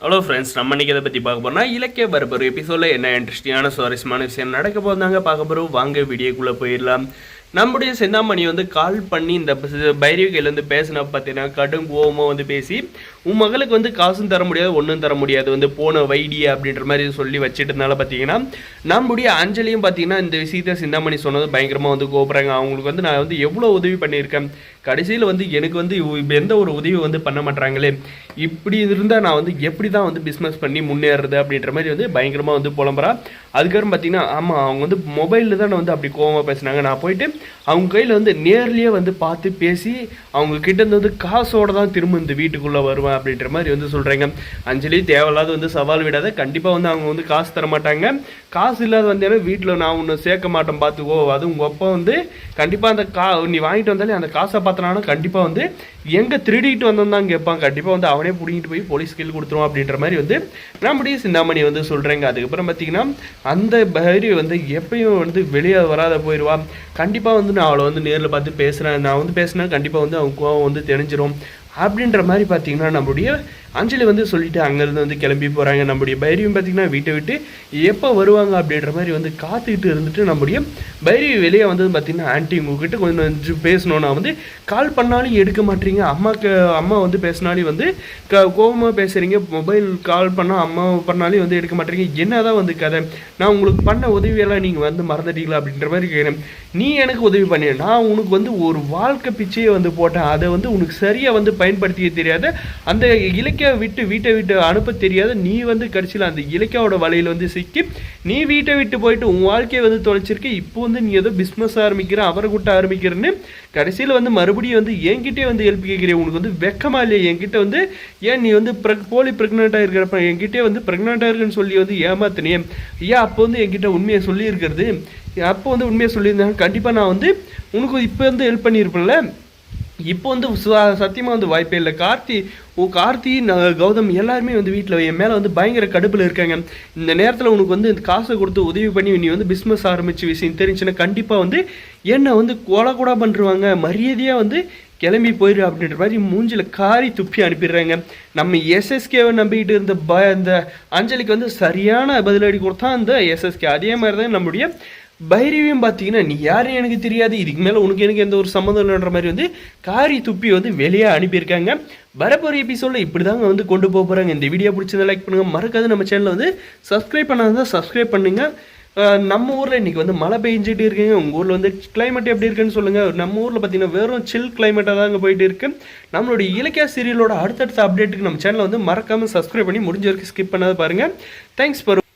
Hello friends, நம்ம இன்றைக்கி இதை பற்றி பார்க்க போகிறோம்னா இலக்கிய வரப்போகிற எபிசோடில் என்ன இன்ட்ரெஸ்டிங்கான சுவாரஸ்யமான விஷயம் நடக்க போதாங்க பார்க்க போகிறோம். வாங்க வீடியோக்குள்ளே போயிடலாம். நம்முடைய செந்தாமணி கால் பண்ணி இந்த பைரவி கையில் பேசின பார்த்தீங்கன்னா கடும் கோவமாக பேசி உன் மகளுக்கு காசும் தர முடியாது, ஒன்றும் தர முடியாது, போன வைடியா அப்படின்ற மாதிரி சொல்லி வச்சுட்டதுனால பார்த்தீங்கன்னா நம்முடைய அஞ்சலியும் பார்த்தீங்கன்னா இந்த விஷயத்த சிந்தாமணி சொன்னது பயங்கரமாக கோபுறாங்க. அவங்களுக்கு நான் எவ்வளோ உதவி பண்ணியிருக்கேன், கடைசியில் எனக்கு எந்த ஒரு உதவி பண்ண மாட்டாங்களே, இப்படி இருந்தால் நான் எப்படி தான் பிஸ்னஸ் பண்ணி முன்னேறது அப்படின்ற மாதிரி பயங்கரமாக புலம்புறா. அதுக்கப்புறம் பார்த்தீங்கன்னா ஆமாம் அவங்க மொபைலில் தான் அப்படி கோவமாக பேசினாங்க. நான் போயிட்டு அவங்க கையில் நேர்லேயே பார்த்து பேசி அவங்க கிட்ட இருந்து காசோட தான் திரும்ப இந்த வீட்டுக்குள்ளே வருவேன் அப்படின்ற மாதிரி சொல்கிறாங்க. அஞ்சலி தேவையில்லாத சவால் விடாத, கண்டிப்பாக அவங்க காசு தர மாட்டாங்க, காசு இல்லாத ஏன்னா வீட்டில் நான் ஒன்று சேர்க்க மாட்டேன் பார்த்துக்கோ, அது உங்கள் அப்பா கண்டிப்பாக அந்த நீ வாங்கிட்டு வந்தாலே அந்த காசை பார்த்தனால கண்டிப்பாக எங்கே திருடிட்டு வந்தோம் கேட்பான், கண்டிப்பாக அவனே பிடிங்கிட்டு போய் போலீஸ் கீழ் கொடுத்துருவோம் அப்படின்ற மாதிரி நம்முடைய சிந்தாமணி சொல்கிறாங்க. அதுக்கப்புறம் பார்த்தீங்கன்னா அந்த பைரவி எப்பயும் வெளியே வராத போயிடுவா. கண்டிப்பாக நான் அவளை நேரில் பார்த்து பேசுகிறேன், நான் பேசினா கண்டிப்பாக அவங்க கோவம் தெரிஞ்சிடும் அப்படின்ற மாதிரி பார்த்தீங்கன்னா நம்முடைய அஞ்சலி சொல்லிட்டு அங்கேருந்து கிளம்பி போகிறாங்க. நம்முடைய பைரவியும் பார்த்தீங்கன்னா வீட்டை விட்டு எப்போ வருவாங்க அப்படின்ற மாதிரி காத்துக்கிட்டு இருந்துட்டு நம்முடைய பைரவி வெளியே பார்த்தீங்கன்னா ஆன்ட்டி உங்ககிட்ட கொஞ்சம் பேசணும்னா கால் பண்ணாலும் எடுக்க மாட்டீங்க, அம்மா பேசினாலும் கோபமாக பேசுகிறீங்க, மொபைல் கால் பண்ணால் அம்மா பண்ணாலும் எடுக்க மாட்டீங்க, என்ன தான் கதை, நான் உங்களுக்கு பண்ண உதவியெல்லாம் நீங்கள் மறந்துட்டீங்களா அப்படின்ற மாதிரி கேட்குறேன். நீ எனக்கு உதவி பண்ணி நான் உனக்கு ஒரு வாழ்க்கை பிச்சையை போட்டேன், அதை உனக்கு சரியாக பயன்படுத்திக்க தெரியாத, அந்த இலக்கிய வீட்டை விட்டு அனுப்ப தெரியாத நீ கடைசியில் அந்த இலக்கியாவோட வலையில் சிக்கி நீ வீட்டை விட்டு போயிட்டு உன் வாழ்க்கையை தொலைச்சிருக்க. இப்போ நீ ஏதோ பிஸ்னஸ் ஆரம்பிக்கிற, அவரை கூட்ட ஆரம்பிக்கிறேன்னு கடைசியில் மறுபடியும் என்கிட்டே ஹெல்ப் கேட்குறேன். உனக்கு வெக்கமா இல்லையா என்கிட்ட ஏன் நீ போலி ப்ரெக்னெண்ட்டாக இருக்கிறப்ப என்கிட்டே ப்ரெக்னெண்ட்டாக இருக்குன்னு சொல்லி ஏமாத்தினே, ஏன் அப்போ என்கிட்ட உண்மையை சொல்லியிருக்கிறது, அப்போ உண்மையை சொல்லியிருந்தாங்க கண்டிப்பாக நான் உனக்கு இப்போ ஹெல்ப் பண்ணியிருப்பேன்ல. இப்போ சத்தியமாக வாய்ப்பே இல்லை. கார்த்தி கௌதம் எல்லாருமே வீட்டில் என் மேலே பயங்கர கடுப்பில் இருக்காங்க. இந்த நேரத்தில் உனக்கு இந்த காசை கொடுத்து உதவி பண்ணி நீ பிஸ்னஸ் ஆரம்பித்த விஷயம் தெரிஞ்சுன்னா கண்டிப்பாக என்னை கொலை கூட பண்ணுருவாங்க, மரியாதையாக கிளம்பி போயிரு அப்படின்ற மாதிரி மூஞ்சில் காரி துப்பி அனுப்பிடுறாங்க. நம்ம எஸ்எஸ்கேவை நம்பிக்கிட்டு இருந்த இந்த அஞ்சலிக்கு சரியான பதிலடி கொடுத்தா அந்த எஸ்எஸ்கே. அதே மாதிரி தான் நம்முடைய பைரவியும் பார்த்தீங்கன்னா நீ யாரும் எனக்கு தெரியாது, இதுக்கு மேலே எனக்கு எந்த ஒரு சம்மந்தம் இல்லைன்ற மாதிரி காரி துப்பி வெளியே அனுப்பியிருக்காங்க. வரப்போகிற எபிசோடில் இப்படி தாங்க கொண்டு போக போகிறாங்க. இந்த வீடியோ பிடிச்சதை லைக் பண்ணுங்கள், மறக்காது நம்ம சேனலை சப்ஸ்கிரைப் பண்ணாதான் சப்ஸ்கிரைப் பண்ணுங்கள். நம்ம ஊரில் இன்றைக்கி மழை பெஞ்சிட்டு இருக்குங்க. உங்கள் ஊரில் கிளைமேட் எப்படி இருக்குன்னு சொல்லுங்கள். நம்ம ஊரில் பார்த்தீங்கன்னா வெறும் சில் கிளைமேட்டாக தாங்க போயிட்டு இருக்கு. நம்மளுடைய இலக்கிய சீரியலோட அடுத்தடுத்த அப்டேட்டுக்கு நம்ம சேனலை மறக்காமல் சப்ஸ்கிரைப் பண்ணி முடிஞ்ச வரைக்கும் ஸ்கிப் பண்ணாத பாருங்கள். Thanks for